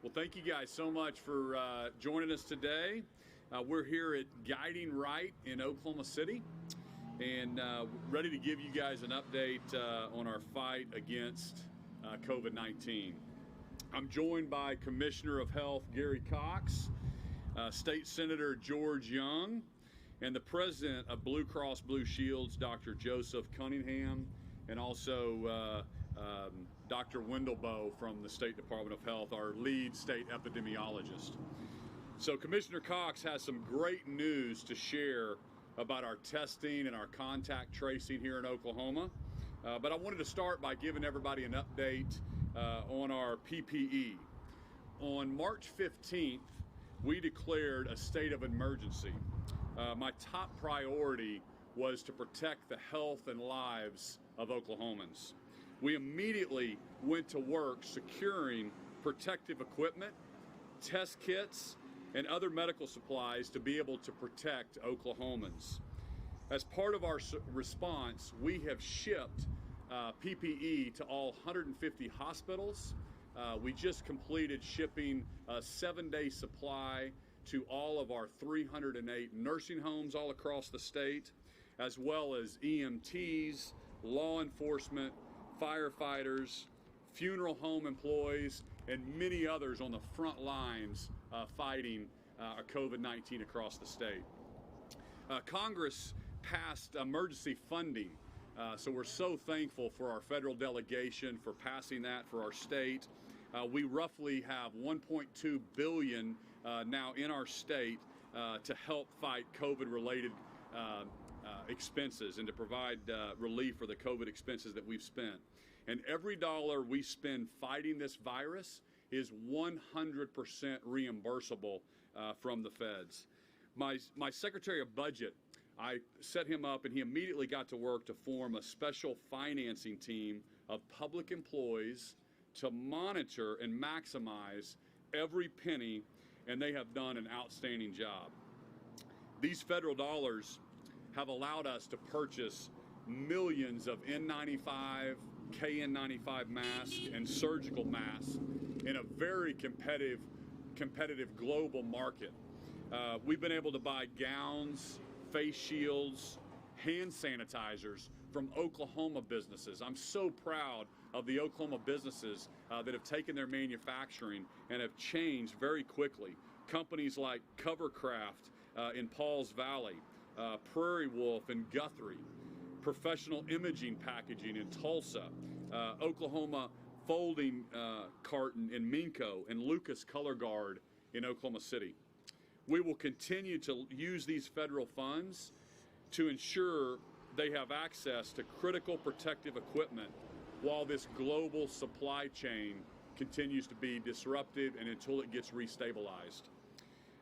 Well, thank you guys so much for joining us today. We're here at Guiding Right in Oklahoma City and ready to give you guys an update on our fight against COVID-19. I'm joined by Commissioner of Health Gary Coxe, State Senator George Young, and the President of BlueCross Blueshield's Dr. Joseph Cunningham, and also Dr. Wendelboe from the State Department of Health, our lead state epidemiologist. So Commissioner Coxe has some great news to share about our testing and our contact tracing here in Oklahoma. But I wanted to start by giving everybody an update on our PPE. On March 15th, we declared a state of emergency. My top priority was to protect the health and lives of Oklahomans. We immediately went to work securing protective equipment, test kits, and other medical supplies to be able to protect Oklahomans. As part of our response, we have shipped PPE to all 150 hospitals. We just completed shipping a 7-day supply to all of our 308 nursing homes all across the state, as well as EMTs, law enforcement, firefighters, funeral home employees, and many others on the front lines fighting COVID-19 across the state. Congress passed emergency funding, so we're so thankful for our federal delegation for passing that for our state. We roughly have $1.2 billion now in our state to help fight COVID-related expenses and to provide relief for the COVID expenses that we've spent. And every dollar we spend fighting this virus is 100% reimbursable from the feds. My Secretary of Budget, I set him up and he immediately got to work to form a special financing team of public employees to monitor and maximize every penny, and they have done an outstanding job. These federal dollars have allowed us to purchase millions of N95, KN95 masks, and surgical masks in a very competitive global market. We've been able to buy gowns, face shields, hand sanitizers from Oklahoma businesses. I'm so proud of the Oklahoma businesses that have taken their manufacturing and have changed very quickly. Companies like Covercraft in Pauls Valley, Prairie Wolf in Guthrie, Professional Imaging Packaging in Tulsa, Oklahoma Folding Carton in Minco, and Lucas Color Guard in Oklahoma City. We will continue to use these federal funds to ensure they have access to critical protective equipment while this global supply chain continues to be disrupted and until it gets restabilized.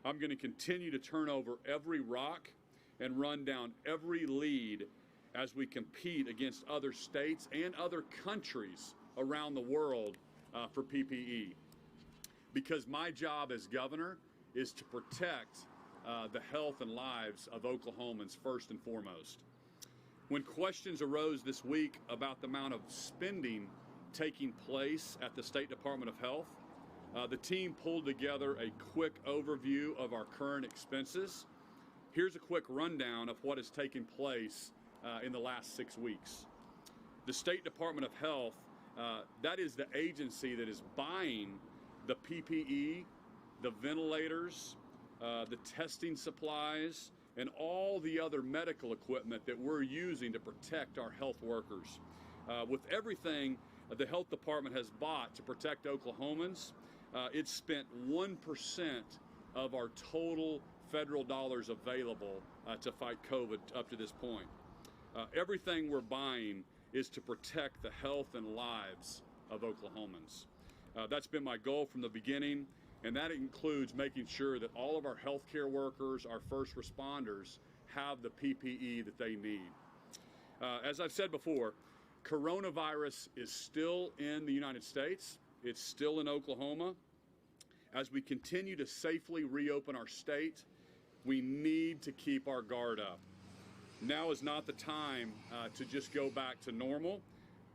I'm going to continue to turn over every rock and run down every lead as we compete against other states and other countries around the world for PPE. Because my job as governor is to protect the health and lives of Oklahomans first and foremost. When questions arose this week about the amount of spending taking place at the State Department of Health, the team pulled together a quick overview of our current expenses. Here's a quick rundown of what has taken place in the last 6 weeks. The State Department of Health, that is the agency that is buying the PPE, the ventilators, the testing supplies, and all the other medical equipment that we're using to protect our health workers. With everything the health department has bought to protect Oklahomans, it's spent 1% of our total federal dollars available to fight COVID up to this point. Everything we're buying is to protect the health and lives of Oklahomans. That's been my goal from the beginning, and that includes making sure that all of our healthcare workers, our first responders, have the PPE that they need. As I've said before, coronavirus is still in the United States. It's still in Oklahoma. As we continue to safely reopen our state, we need to keep our guard up. Now is not the time to just go back to normal.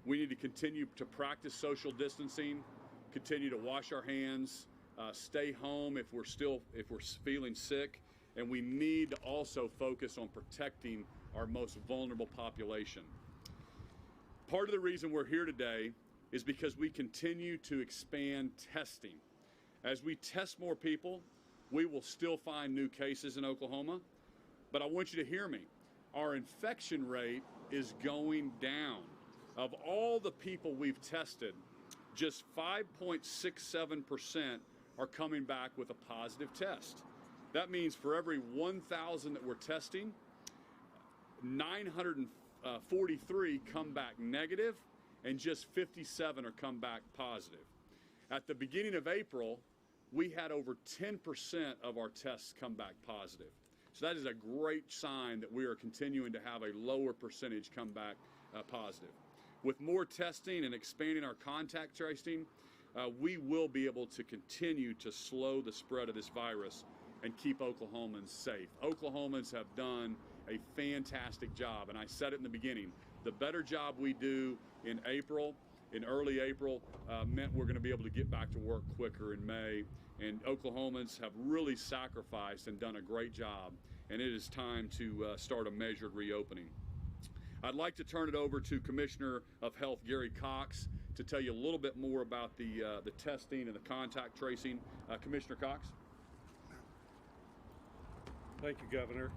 We need to continue to practice social distancing, continue to wash our hands, stay home if we're feeling sick, and we need to also focus on protecting our most vulnerable population. Part of the reason we're here today is because we continue to expand testing. As we test more people, we will still find new cases in Oklahoma, but I want you to hear me. Our infection rate is going down. Of all the people we've tested, just 5.67% are coming back with a positive test. That means for every 1,000 that we're testing, 943 come back negative, and just 57 are come back positive. At the beginning of April, we had over 10% of our tests come back positive. So that is a great sign that we are continuing to have a lower percentage come back positive. With more testing and expanding our contact tracing, we will be able to continue to slow the spread of this virus and keep Oklahomans safe. Oklahomans have done a fantastic job, and I said it in the beginning, the better job we do in early April, meant we're going to be able to get back to work quicker in May, and Oklahomans have really sacrificed and done a great job, and it is time to start a measured reopening. I'd like to turn it over to Commissioner of Health Gary Coxe to tell you a little bit more about the testing and the contact tracing. Commissioner Coxe. Thank you, Governor.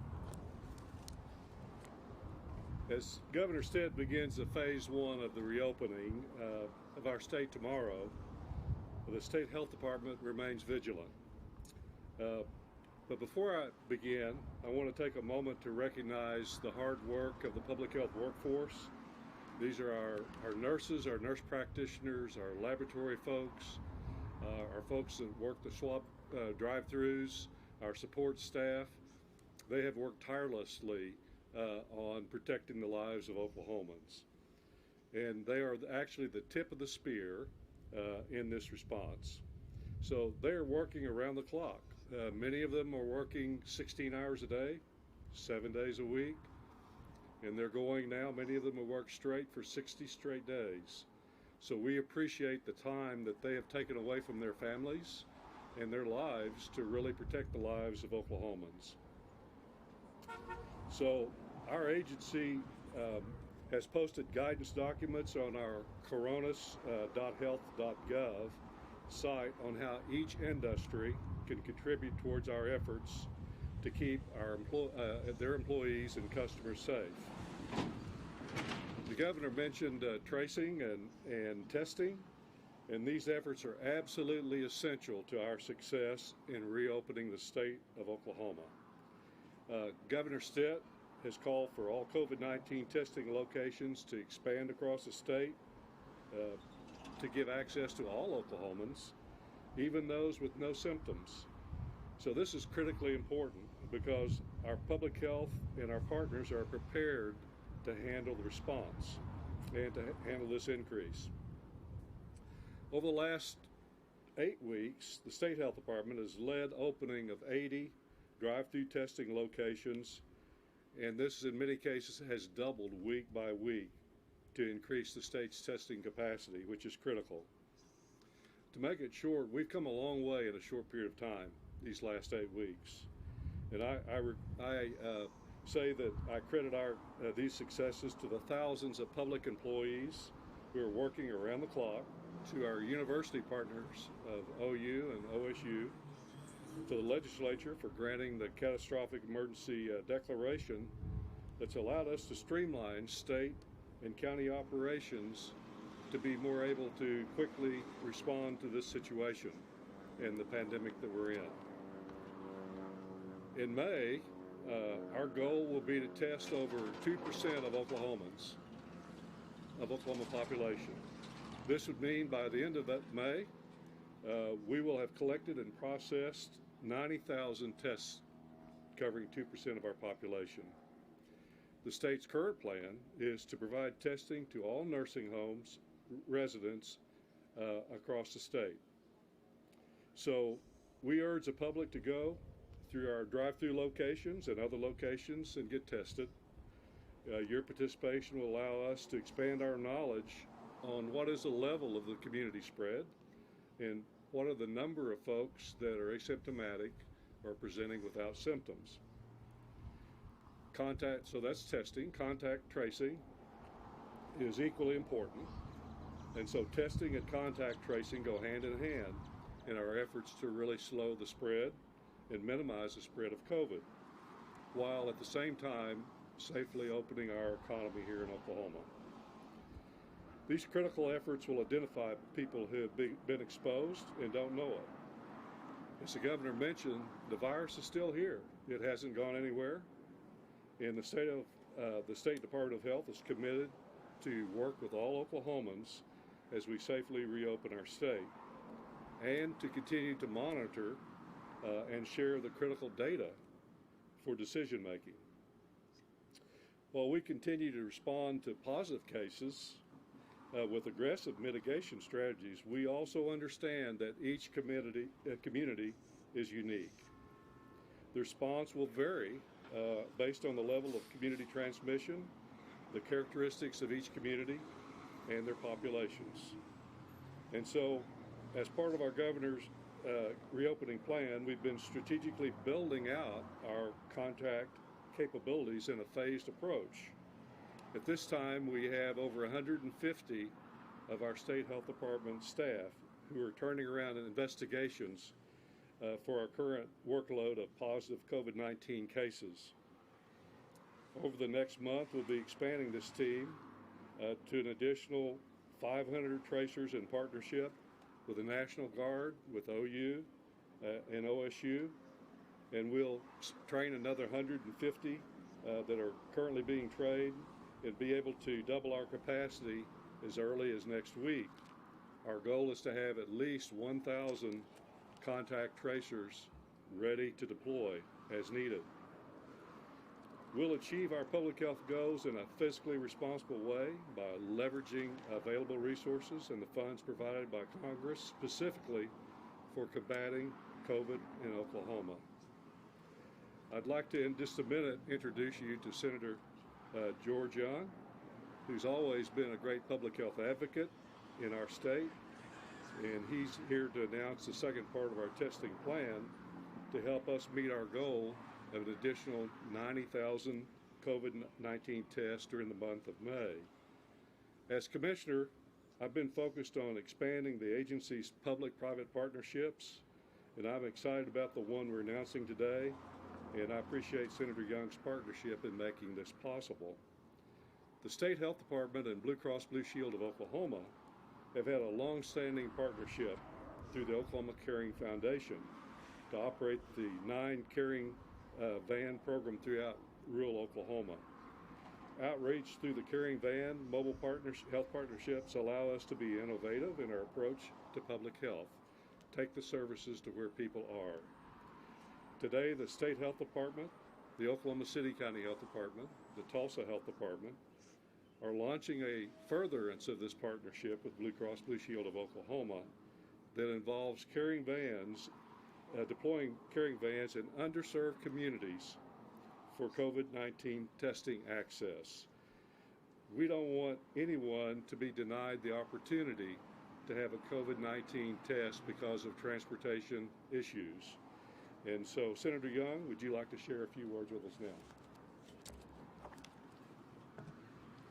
As Governor Stitt begins the phase one of the reopening of our state tomorrow, the State Health Department remains vigilant. But before I begin, I want to take a moment to recognize the hard work of the public health workforce. These are our nurses, our nurse practitioners, our laboratory folks, our folks that work the swab drive-thrus, our support staff. They have worked tirelessly on protecting the lives of Oklahomans. And they are actually the tip of the spear in this response. So they're working around the clock. Many of them are working 16 hours a day, 7 days a week, and they're going now, many of them have worked straight for 60 straight days. So we appreciate the time that they have taken away from their families and their lives to really protect the lives of Oklahomans. So our agency has posted guidance documents on our coronas.health.gov site on how each industry can contribute towards our efforts to keep their employees and customers safe. The governor mentioned tracing and testing, and these efforts are absolutely essential to our success in reopening the state of Oklahoma. Governor Stitt has called for all COVID-19 testing locations to expand across the state to give access to all Oklahomans, even those with no symptoms. So this is critically important because our public health and our partners are prepared to handle the response and to handle this increase. Over the last 8 weeks, the State Health Department has led opening of 80 drive-through testing locations, and this in many cases has doubled week by week to increase the state's testing capacity, which is critical. To make it short, we've come a long way in a short period of time these last 8 weeks. And I say that I credit these successes to the thousands of public employees who are working around the clock, to our university partners of OU and OSU, to the legislature for granting the catastrophic emergency declaration that's allowed us to streamline state and county operations to be more able to quickly respond to this situation and the pandemic that we're in. In May, our goal will be to test over 2% of Oklahomans, of Oklahoma population. This would mean by the end of that May, we will have collected and processed 90,000 tests covering 2% of our population. The state's current plan is to provide testing to all nursing homes residents across the state. So we urge the public to go through our drive-through locations and other locations and get tested. Your participation will allow us to expand our knowledge on what is the level of the community spread and what are the number of folks that are asymptomatic or presenting without symptoms. So that's testing. Contact tracing is equally important. And so testing and contact tracing go hand in hand in our efforts to really slow the spread and minimize the spread of COVID, while at the same time safely opening our economy here in Oklahoma. These critical efforts will identify people who have been exposed and don't know it. As the governor mentioned, the virus is still here. It hasn't gone anywhere. And the State Department of Health is committed to work with all Oklahomans as we safely reopen our state, and to continue to monitor and share the critical data for decision making. While we continue to respond to positive cases with aggressive mitigation strategies, we also understand that each community is unique. The response will vary based on the level of community transmission, the characteristics of each community, and their populations. And so, as part of our governor's reopening plan, we've been strategically building out our contact capabilities in a phased approach. At this time, we have over 150 of our state health department staff who are turning around in investigations for our current workload of positive COVID-19 cases. Over the next month, we'll be expanding this team to an additional 500 tracers in partnership with the National Guard, with OU and OSU, and we'll train another 150 that are currently being trained and be able to double our capacity as early as next week. Our goal is to have at least 1,000 contact tracers ready to deploy as needed. We'll achieve our public health goals in a fiscally responsible way by leveraging available resources and the funds provided by Congress specifically for combating COVID in Oklahoma. I'd like to, in just a minute, introduce you to Senator George Young, who's always been a great public health advocate in our state, and he's here to announce the second part of our testing plan to help us meet our goal of an additional 90,000 COVID-19 tests during the month of May. As Commissioner, I've been focused on expanding the agency's public-private partnerships, and I'm excited about the one we're announcing today, and I appreciate Senator Young's partnership in making this possible. The State Health Department and BlueCross Blueshield of Oklahoma have had a long-standing partnership through the Oklahoma Caring Foundation to operate the 9 caring van program throughout rural Oklahoma. Outreach through the caring van mobile health partnerships allow us to be innovative in our approach to public health, take the services to where people are. Today, the State Health Department, the Oklahoma City County Health Department, the Tulsa Health Department are launching a furtherance of this partnership with BlueCross Blueshield of Oklahoma that involves caring vans, deploying caring vans in underserved communities for COVID-19 testing access. We don't want anyone to be denied the opportunity to have a COVID-19 test because of transportation issues. And so, Senator Young, would you like to share a few words with us now?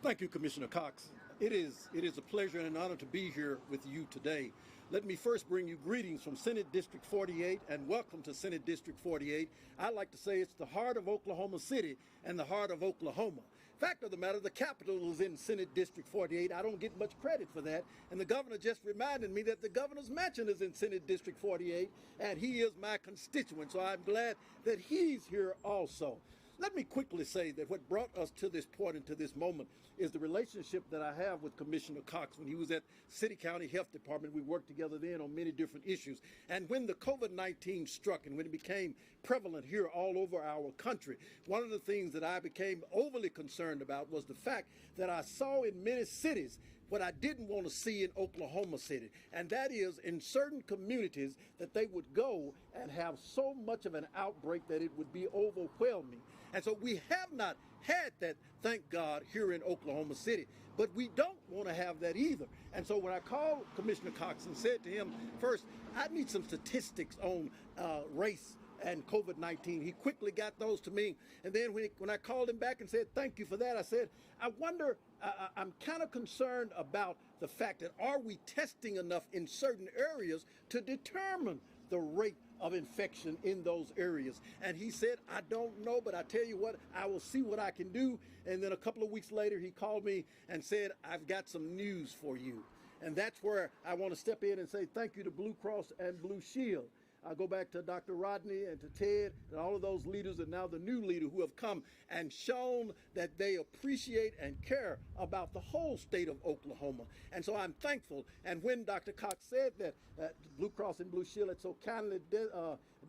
Thank you, Commissioner Coxe. It is a pleasure and an honor to be here with you today. Let me first bring you greetings from Senate District 48 and welcome to Senate District 48. I like to say it's the heart of Oklahoma City and the heart of Oklahoma. Fact of the matter, the capital is in Senate District 48. I don't get much credit for that. And the governor just reminded me that the governor's mansion is in Senate District 48, and he is my constituent, so I'm glad that he's here also. Let me quickly say that what brought us to this point and to this moment is the relationship that I have with Commissioner Coxe. When he was at City County Health Department, we worked together then on many different issues. And when the COVID-19 struck and when it became prevalent here all over our country, one of the things that I became overly concerned about was the fact that I saw in many cities what I didn't want to see in Oklahoma City, and that is in certain communities that they would go and have so much of an outbreak that it would be overwhelming. And so we have not had that, thank God, here in Oklahoma City. But we don't want to have that either. And so when I called Commissioner Coxe and said to him, first, I need some statistics on race and COVID-19. He quickly got those to me. And then when I called him back and said, thank you for that, I said, I wonder, I'm kind of concerned about the fact that are we testing enough in certain areas to determine the rate of infection in those areas? And he said, I don't know, but I tell you what, I will see what I can do. And then a couple of weeks later, he called me and said, I've got some news for you. And that's where I want to step in and say thank you to BlueCross and Blueshield. I'll go back to Dr. Rodney and to Ted and all of those leaders and now the new leader who have come and shown that they appreciate and care about the whole state of Oklahoma. And so I'm thankful. And when Dr. Coxe said that BlueCross and Blueshield had so kindly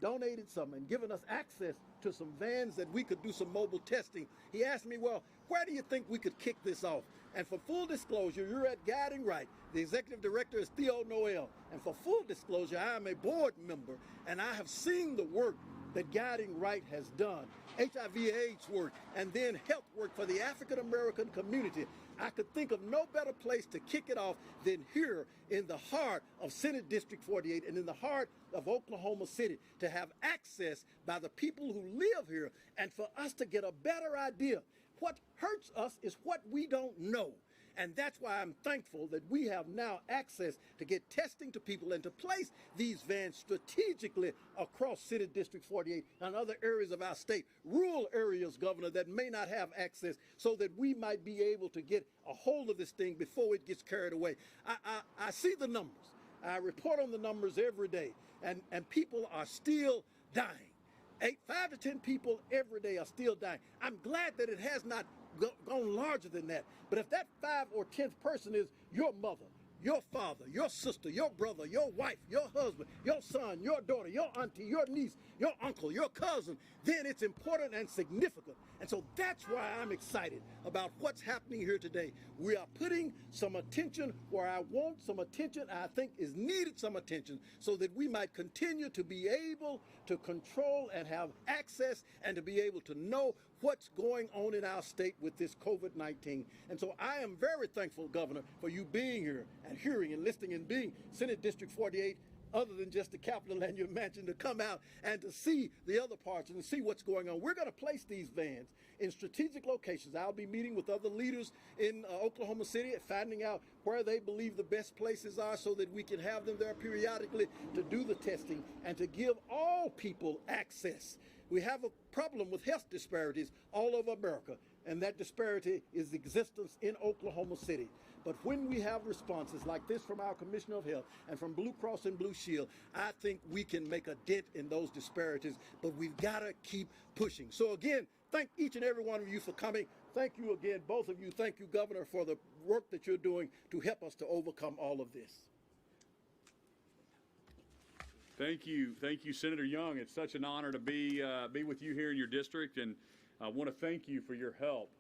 donated some and given us access to some vans that we could do some mobile testing, he asked me, well, where do you think we could kick this off? And for full disclosure, you're at Guiding Right. The executive director is Theo Noel. And for full disclosure, I am a board member, and I have seen the work that Guiding Right has done, HIV/AIDS work, and then health work for the African American community. I could think of no better place to kick it off than here in the heart of Senate District 48 and in the heart of Oklahoma City, to have access by the people who live here and for us to get a better idea. What hurts us is what we don't know. And that's why I'm thankful that we have now access to get testing to people and to place these vans strategically across Senate District 48 and other areas of our state, rural areas, Governor, that may not have access, so that we might be able to get a hold of this thing before it gets carried away. I see the numbers. I report on the numbers every day, and people are still dying. 5 to 10 people every day are still dying. I'm glad that it has not gone larger than that. But if that 5 or 10th person is your mother, your father, your sister, your brother, your wife, your husband, your son, your daughter, your auntie, your niece, your uncle, your cousin, then it's important and significant. And so that's why I'm excited about what's happening here today. We are putting some attention where I want some attention, I think is needed some attention, so that we might continue to be able to control and have access and to be able to know what's going on in our state with this COVID-19. And so I am very thankful, Governor, for you being here and hearing and listening and being Senate District 48, other than just the Capitol and your mansion, to come out and to see the other parts and to see what's going on. We're going to place these vans in strategic locations. I'll be meeting with other leaders in Oklahoma City, finding out where they believe the best places are so that we can have them there periodically to do the testing and to give all people access. We have a problem with health disparities all over America, and that disparity is existence in Oklahoma City. But when we have responses like this from our Commissioner of Health and from BlueCross and Blueshield, I think we can make a dent in those disparities, but we've got to keep pushing. So again, thank each and every one of you for coming. Thank you again, both of you. Thank you, Governor, for the work that you're doing to help us to overcome all of this. Thank you, Senator Young. It's such an honor to be with you here in your district, and I want to thank you for your help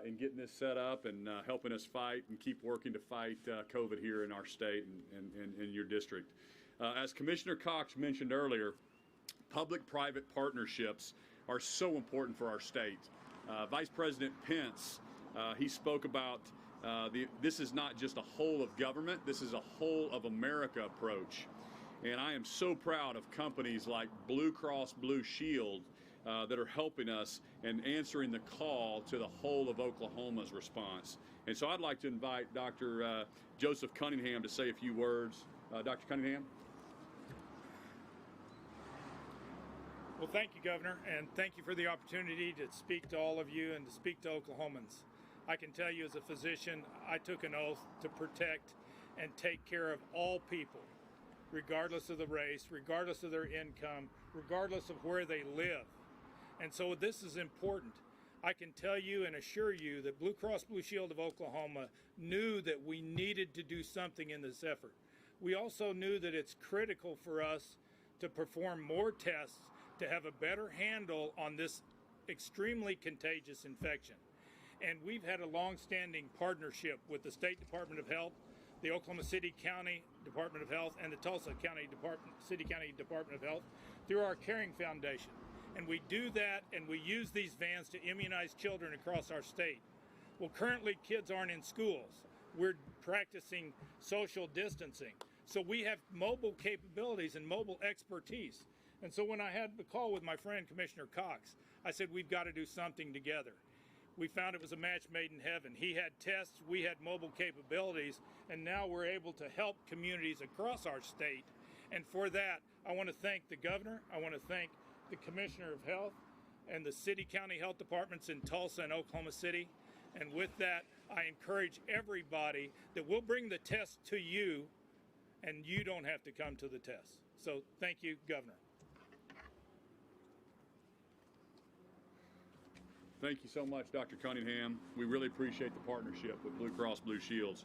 in getting this set up and helping us fight and keep working to fight COVID here in our state and in your district. As Commissioner Coxe mentioned earlier, public-private partnerships are so important for our state. Vice President Pence, he spoke about this is not just a whole of government, this is a whole of America approach. And I am so proud of companies like BlueCross, Blueshield that are helping us and answering the call to the whole of Oklahoma's response. And so I'd like to invite Dr. Joseph Cunningham to say a few words. Dr. Cunningham? Well, thank you, Governor, and thank you for the opportunity to speak to all of you and to speak to Oklahomans. I can tell you as a physician, I took an oath to protect and take care of all people, regardless of the race, regardless of their income, regardless of where they live. And so this is important. I can tell you and assure you that BlueCross Blueshield of Oklahoma knew that we needed to do something in this effort. We also knew that it's critical for us to perform more tests to have a better handle on this extremely contagious infection. And we've had a long-standing partnership with the State Department of Health, the Oklahoma City County Department of Health, and the Tulsa City County Department of Health through our Caring Foundation. And we do that, and we use these vans to immunize children across our state. Well, currently kids aren't in schools. We're practicing social distancing. So we have mobile capabilities and mobile expertise. And so when I had the call with my friend Commissioner Coxe, I said, we've got to do something together. We found it was a match made in heaven. He had tests, we had mobile capabilities, and now we're able to help communities across our state. And for that, I want to thank the governor, I want to thank the Commissioner of Health, and the city county health departments in Tulsa and Oklahoma City. And with that, I encourage everybody that we'll bring the test to you, and you don't have to come to the test. So thank you, Governor. Thank you so much, Dr. Cunningham. We really appreciate the partnership with Blue Cross Blue Shields.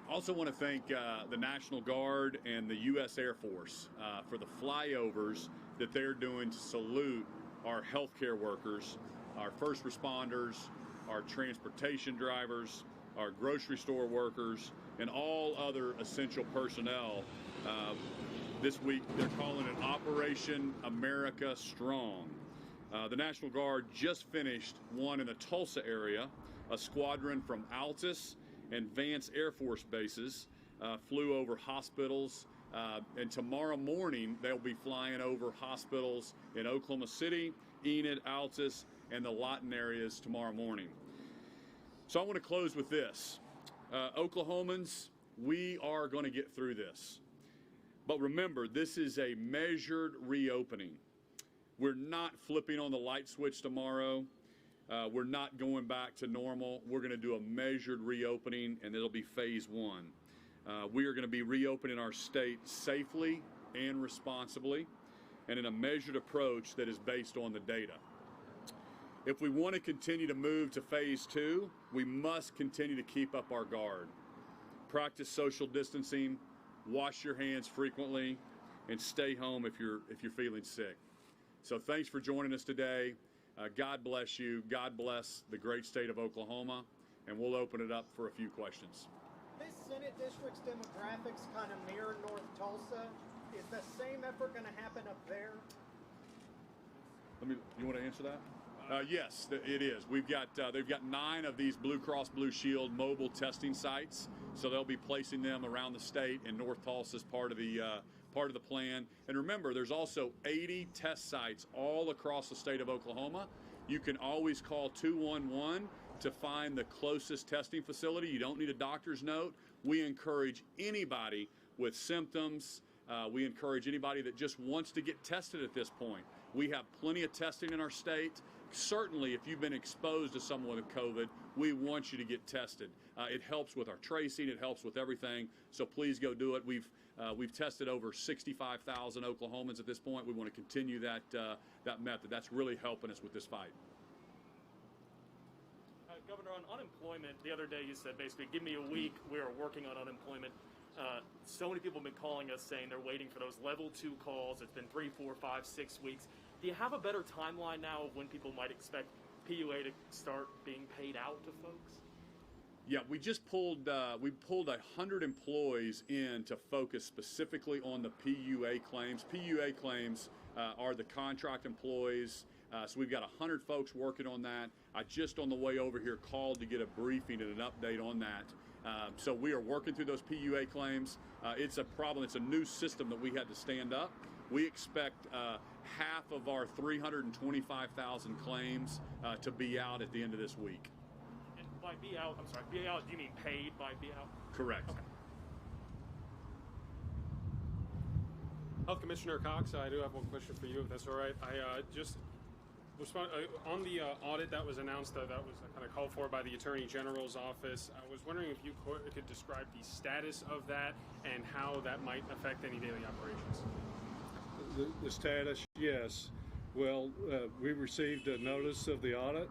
I also want to thank the National Guard and the U.S. Air Force for the flyovers that they're doing to salute our healthcare workers, our first responders, our transportation drivers, our grocery store workers, and all other essential personnel. This week, they're calling it Operation America Strong. The National Guard just finished one in the Tulsa area. A squadron from Altus and Vance Air Force bases flew over hospitals, and tomorrow morning they'll be flying over hospitals in Oklahoma City, Enid, Altus, and the Lawton areas tomorrow morning. So I want to close with this. Oklahomans, we are going to get through this. But remember, this is a measured reopening. We're not flipping on the light switch tomorrow. We're not going back to normal. We're going to do a measured reopening, and it'll be phase one. We are going to be reopening our state safely and responsibly, and in a measured approach that is based on the data. If we want to continue to move to phase two, we must continue to keep up our guard. Practice social distancing, wash your hands frequently, and stay home if you're feeling sick. So thanks for joining us today. God bless you. God bless the great state of Oklahoma, and we'll open it up for a few questions. This Senate district's demographics kind of mirror North Tulsa. Is the same effort going to happen up there? You want to answer that? Yes, it is. They've got 9 of these Blue Cross Blue Shield mobile testing sites, so they'll be placing them around the state, and North Tulsa is part of the plan. And remember, there's also 80 test sites all across the state of Oklahoma. You can always call 211 to find the closest testing facility. You don't need a doctor's note. We encourage anybody with symptoms. We encourage anybody that just wants to get tested at this point. We have plenty of testing in our state. Certainly, if you've been exposed to someone with COVID, we want you to get tested. It helps with our tracing. It helps with everything. So please go do it. We've tested over 65,000 Oklahomans at this point. We want to continue that method. That's really helping us with this fight. Governor, on unemployment, the other day you said basically, give me a week. We are working on unemployment. So many people have been calling us saying they're waiting for those level 2 calls. It's been 3, 4, 5, 6 weeks. Do you have a better timeline now of when people might expect PUA to start being paid out to folks? Yeah, we pulled 100 employees in to focus specifically on the PUA claims. PUA claims are the contract employees. So we've got 100 folks working on that. I just on the way over here called to get a briefing and an update on that. So we are working through those PUA claims. It's a problem. It's a new system that we had to stand up. We expect half of our 325,000 claims to be out at the end of this week. And by be out, I'm sorry, be out, do you mean paid by be out? Correct. Okay. Health Commissioner Coxe, I do have one question for you, if that's all right. I just respond on the audit that was announced, that was kind of called for by the Attorney General's office. I was wondering if you could describe the status of that and how that might affect any daily operations. The status, yes. Well, we received a notice of the audit.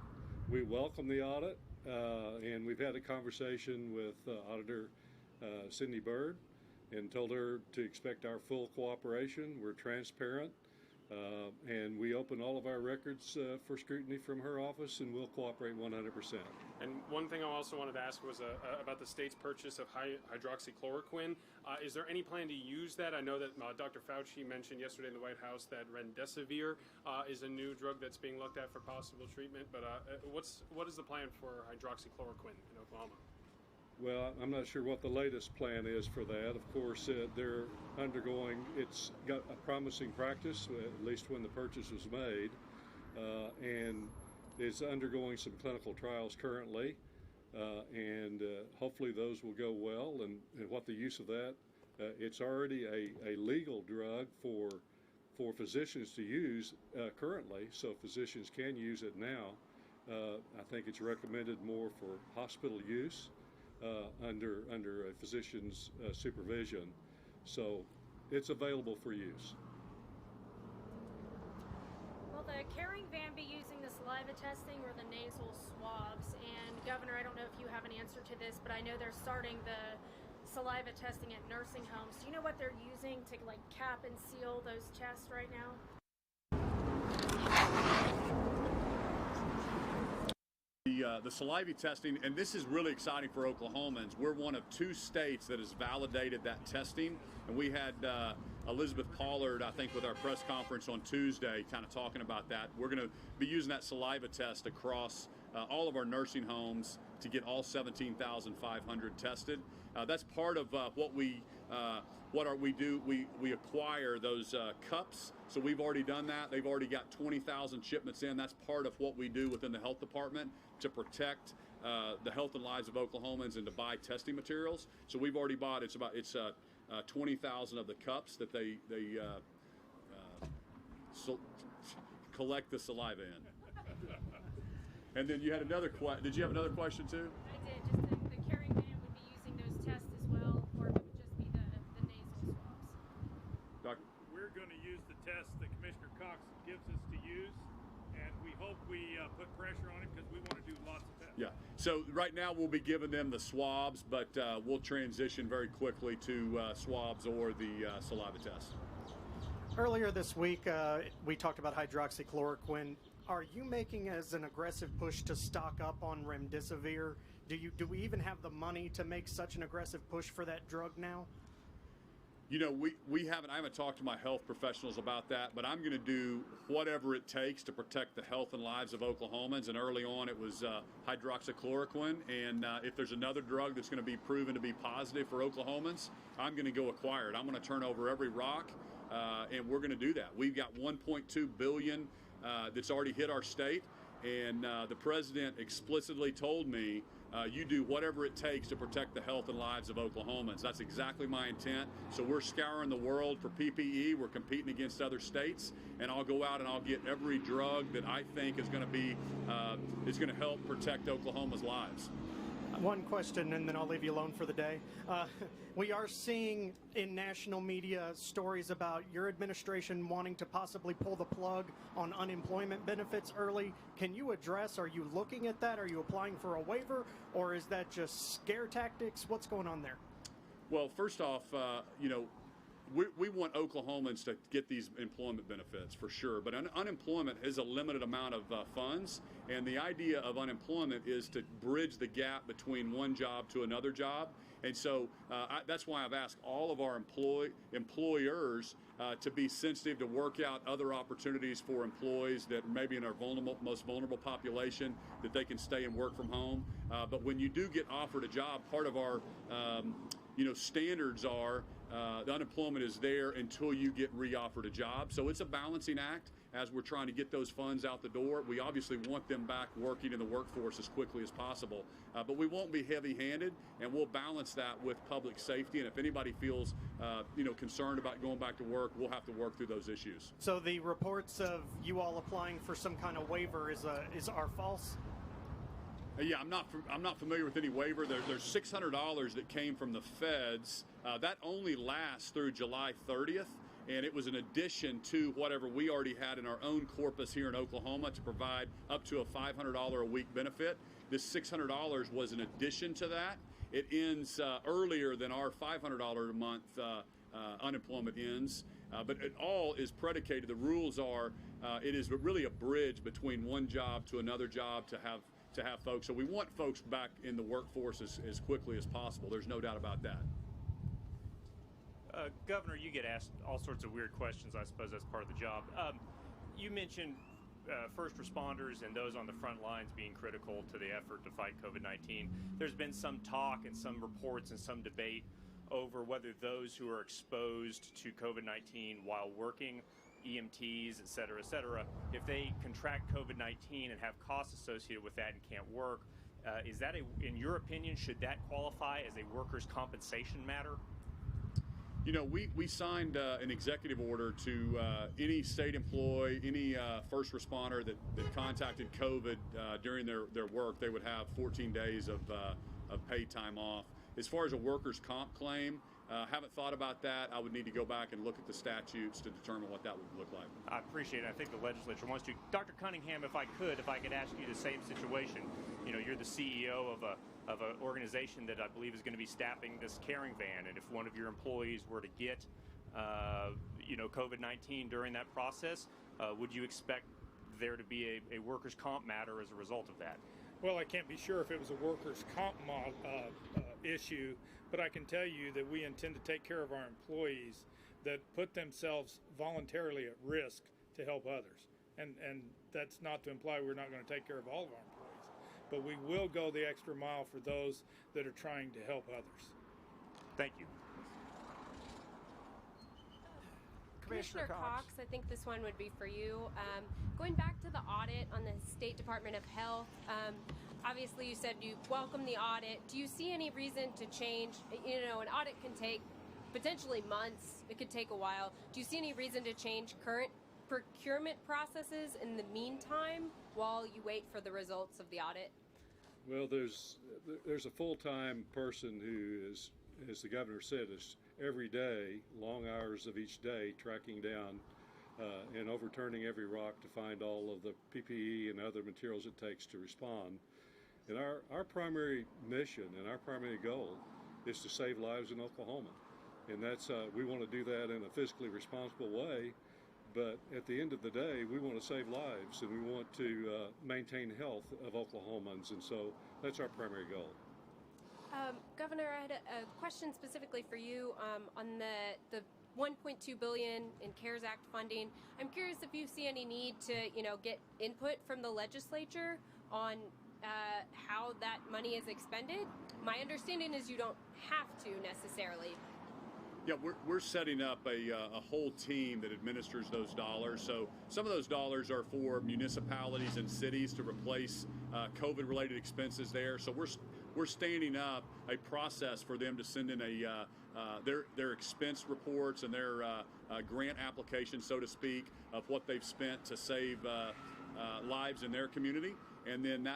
We welcome the audit, and we've had a conversation with Auditor Cindy Bird and told her to expect our full cooperation. We're transparent. And we open all of our records for scrutiny from her office, and we'll cooperate 100%. And one thing I also wanted to ask was about the state's purchase of hydroxychloroquine. Is there any plan to use that? I know that Dr. Fauci mentioned yesterday in the White House that remdesivir is a new drug that's being looked at for possible treatment. But what is the plan for hydroxychloroquine in Oklahoma? Well, I'm not sure what the latest plan is for that. Of course, they're undergoing, it's got a promising practice, at least when the purchase was made, and is undergoing some clinical trials currently, and hopefully those will go well. And what the use of that, it's already a legal drug for physicians to use currently, so physicians can use it now. I think it's recommended more for hospital use. Under a physician's supervision, so it's available for use. Will the carrying van be using the saliva testing or the nasal swabs? And Governor, I don't know if you have an answer to this, but I know they're starting the saliva testing at nursing homes. Do you know what they're using to like cap and seal those tests right now? The saliva testing, and this is really exciting for Oklahomans. We're one of 2 states that has validated that testing, and we had Elizabeth Pollard, I think, with our press conference on Tuesday, kind of talking about that. We're going to be using that saliva test across all of our nursing homes to get all 17,500 tested. That's part of what we do. We acquire those cups. So we've already done that. They've already got 20,000 shipments in. That's part of what we do within the health department to protect the health and lives of Oklahomans and to buy testing materials. So we've already bought. It's 20,000 of the cups that they collect the saliva in. And then you had another question. Did you have another question too? I did. Just the carrying van would be using those tests as well, or if it would just be the nasal swabs. Doctor? We're going to use the test that Commissioner Coxe gives us to use, and we hope we put pressure on him because we want to do lots of tests. Yeah. So right now we'll be giving them the swabs, but we'll transition very quickly to swabs or the saliva test. Earlier this week, we talked about hydroxychloroquine. Are you making as an aggressive push to stock up on remdesivir? Do we even have the money to make such an aggressive push for that drug now? You know, I haven't talked to my health professionals about that, but I'm going to do whatever it takes to protect the health and lives of Oklahomans. And early on, it was hydroxychloroquine. And if there's another drug that's going to be proven to be positive for Oklahomans, I'm going to go acquire it. I'm going to turn over every rock, and we're going to do that. We've got $1.2 billion that's already hit our state, and the president explicitly told me, you do whatever it takes to protect the health and lives of Oklahomans. That's exactly my intent. So we're scouring the world for PPE. We're competing against other states, and I'll go out and I'll get every drug that I think is going to be is going to help protect Oklahoma's lives. One question, and then I'll leave you alone for the day. We are seeing in national media stories about your administration wanting to possibly pull the plug on unemployment benefits early. Can you address, are you looking at that? Are you applying for a waiver, or is that just scare tactics? What's going on there? Well, first off, you know, we want Oklahomans to get these employment benefits for sure, but unemployment is a limited amount of funds, and the idea of unemployment is to bridge the gap between one job to another job. And so that's why I've asked all of our employers to be sensitive to work out other opportunities for employees that maybe in our most vulnerable population, that they can stay and work from home. But when you do get offered a job, part of our standards are the unemployment is there until you get re-offered a job. So it's a balancing act as we're trying to get those funds out the door. We obviously want them back working in the workforce as quickly as possible, but we won't be heavy-handed, and we'll balance that with public safety. And if anybody feels concerned about going back to work, we'll have to work through those issues. So the reports of you all applying for some kind of waiver are false? Yeah, I'm not familiar with any waiver. There's $600 that came from the feds. That only lasts through July 30th, and it was an addition to whatever we already had in our own corpus here in Oklahoma to provide up to a $500 a week benefit. This $600 was an addition to that. It ends earlier than our $500 a month unemployment ends. But it all is predicated. The rules are it is really a bridge between one job to another job to have folks. So we want folks back in the workforce as quickly as possible. There's no doubt about that. Governor, you get asked all sorts of weird questions. I suppose that's part of the job. You mentioned first responders and those on the front lines being critical to the effort to fight COVID-19. There's been some talk and some reports and some debate over whether those who are exposed to COVID-19 while working, EMTs, et cetera, if they contract COVID-19 and have costs associated with that and can't work, is that, in your opinion, should that qualify as a workers' compensation matter? You know, we signed an executive order to any state employee, any first responder that contacted COVID during their work, they would have 14 days of paid time off. As far as a workers' comp claim, haven't thought about that. I would need to go back and look at the statutes to determine what that would look like. I appreciate it. I think the legislature wants to. Dr. Cunningham, if I could ask you the same situation. You know, you're the CEO of an organization that I believe is going to be staffing this caring van, and if one of your employees were to get, COVID-19 during that process, would you expect there to be a workers' comp matter as a result of that? Well, I can't be sure if it was a workers' comp issue, but I can tell you that we intend to take care of our employees that put themselves voluntarily at risk to help others. And that's not to imply we're not going to take care of all of our employees, but we will go the extra mile for those that are trying to help others. Thank you. Commissioner Coxe, I think this one would be for you. Going back to the audit on the State Department of Health, obviously you said you welcome the audit. Do you see any reason to change? You know, an audit can take potentially months. It could take a while. Do you see any reason to change current procurement processes in the meantime while you wait for the results of the audit? Well, there's a full-time person who is, as the governor said, is every day, long hours of each day, tracking down and overturning every rock to find all of the PPE and other materials it takes to respond. And our primary mission and our primary goal is to save lives in Oklahoma. And that's we want to do that in a fiscally responsible way. But at the end of the day, we want to save lives and we want to maintain health of Oklahomans. And so that's our primary goal. Governor, I had a question specifically for you on the $1.2 billion in CARES Act funding. I'm curious if you see any need to, get input from the legislature on how that money is expended. My understanding is you don't have to necessarily. Yeah, we're setting up a whole team that administers those dollars. So some of those dollars are for municipalities and cities to replace COVID-related expenses there. So we're standing up a process for them to send in their expense reports and their grant applications, so to speak, of what they've spent to save lives in their community. And then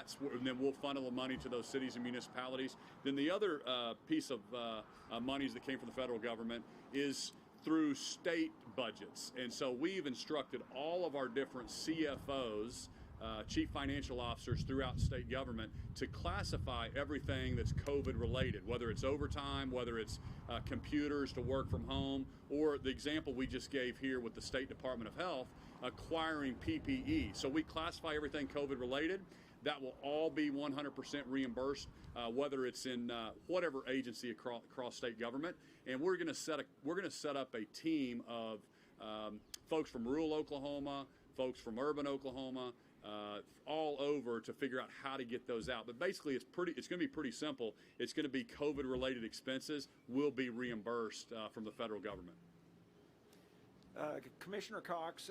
then we'll funnel the money to those cities and municipalities. Then the other piece of monies that came from the federal government is through state budgets. And so we've instructed all of our different CFOs, chief financial officers throughout state government, to classify everything that's COVID related, whether it's overtime, whether it's computers to work from home, or the example we just gave here with the State Department of Health, acquiring PPE. So we classify everything COVID related. That will all be 100% reimbursed, whether it's in whatever agency across state government. And we're going to set up a team of folks from rural Oklahoma, folks from urban Oklahoma, all over to figure out how to get those out. But basically, it's going to be pretty simple. It's going to be COVID-related expenses will be reimbursed from the federal government. Commissioner Coxe,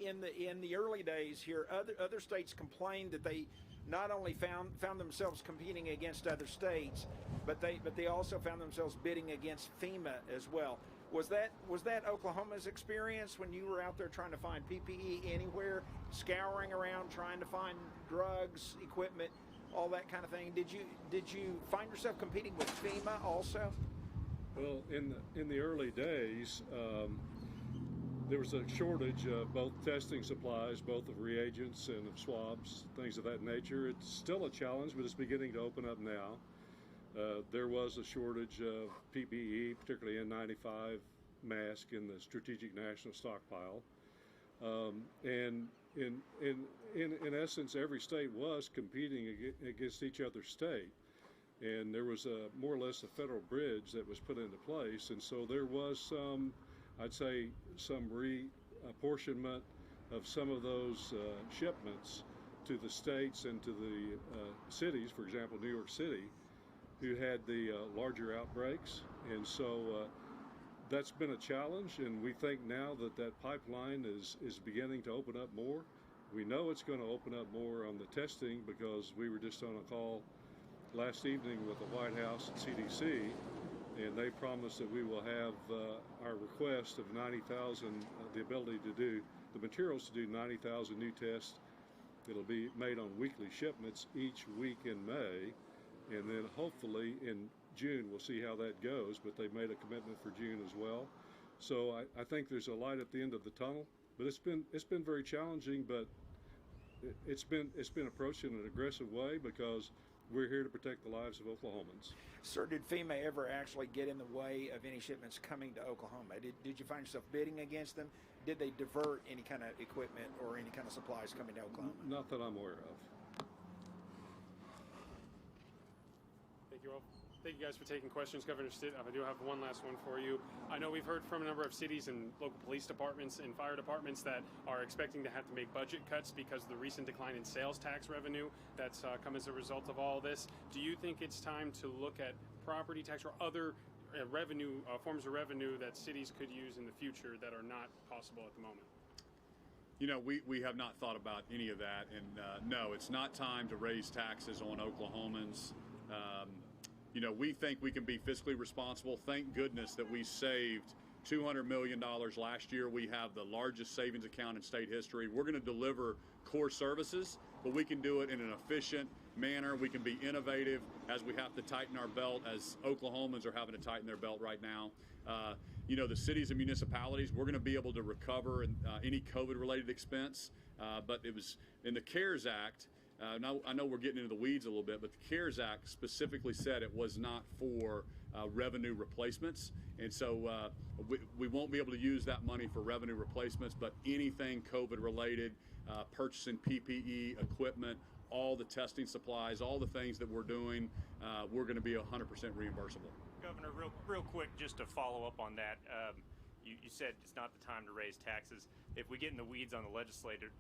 in the early days here, other states complained that they not only found themselves competing against other states, but they also found themselves bidding against FEMA as well. Was that Oklahoma's experience when you were out there trying to find PPE anywhere, scouring around trying to find drugs, equipment, all that kind of thing? Did you find yourself competing with FEMA also? Well, in the early days, there was a shortage of both testing supplies, both of reagents and of swabs, things of that nature. It's still a challenge, but it's beginning to open up now. There was a shortage of PPE, particularly N95 mask in the Strategic National Stockpile. And in essence, every state was competing against each other's state. And there was more or less a federal bridge that was put into place. And so there was some, I'd say, some reapportionment of some of those shipments to the states and to the cities, for example, New York City, who had the larger outbreaks. And so that's been a challenge, and we think now that that pipeline is beginning to open up more. We know it's going to open up more on the testing because we were just on a call last evening with the White House and CDC, and they promised that we will have our request of 90,000, the ability to do the materials to do 90,000 new tests. It'll be made on weekly shipments each week in May, and then hopefully in June we'll see how that goes, but they've made a commitment for June as well. So I think there's a light at the end of the tunnel, but it's been very challenging, but it's been approached in an aggressive way because we're here to protect the lives of Oklahomans. Sir, did FEMA ever actually get in the way of any shipments coming to Oklahoma? Did you find yourself bidding against them? Did they divert any kind of equipment or any kind of supplies coming to Oklahoma? Not that I'm aware of. Thank you all. Thank you guys for taking questions, Governor Stitt. I do have one last one for you. I know we've heard from a number of cities and local police departments and fire departments that are expecting to have to make budget cuts because of the recent decline in sales tax revenue that's come as a result of all this. Do you think it's time to look at property tax or other revenue forms of revenue that cities could use in the future that are not possible at the moment? You know, we have not thought about any of that, and no, it's not time to raise taxes on Oklahomans. You know, we think we can be fiscally responsible. Thank goodness that we saved $200 million last year. We have the largest savings account in state history. We're going to deliver core services, but we can do it in an efficient manner. We can be innovative as we have to tighten our belt, as Oklahomans are having to tighten their belt right now. You know, the cities and municipalities, we're going to be able to recover any COVID-related expense, but it was in the CARES Act. Now, I know we're getting into the weeds a little bit, but the CARES Act specifically said it was not for revenue replacements. And so we won't be able to use that money for revenue replacements, but anything COVID-related, purchasing PPE, equipment, all the testing supplies, all the things that we're doing, we're going to be 100% reimbursable. Governor, real quick, just to follow up on that, you said it's not the time to raise taxes. If we get in the weeds on the legislature,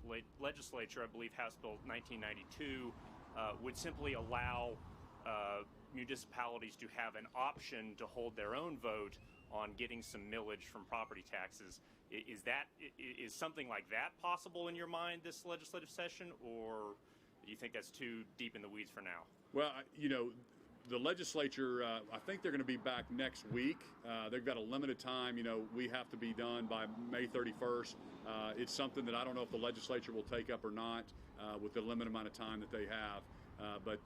I believe House Bill 1992 would simply allow municipalities to have an option to hold their own vote on getting some millage from property taxes. Is something like that possible in your mind this legislative session, or do you think that's too deep in the weeds for now? Well, you know, the legislature, I think they're going to be back next week. They've got a limited time. You know, we have to be done by May 31st. It's something that I don't know if the legislature will take up or not with the limited amount of time that they have. But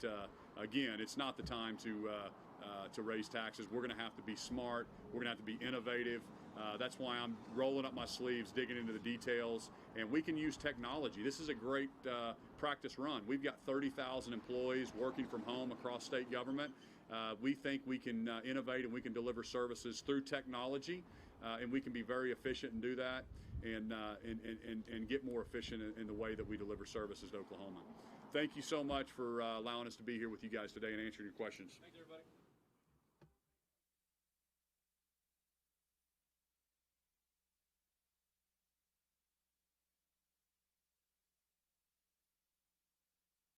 again, it's not the time to raise taxes. We're going to have to be smart. We're going to have to be innovative. That's why I'm rolling up my sleeves, digging into the details, and we can use technology. This is a great practice run. We've got 30,000 employees working from home across state government. We think we can innovate and we can deliver services through technology, and we can be very efficient and do that, and get more efficient in the way that we deliver services to Oklahoma. Thank you so much for allowing us to be here with you guys today and answering your questions. Thank you, everybody.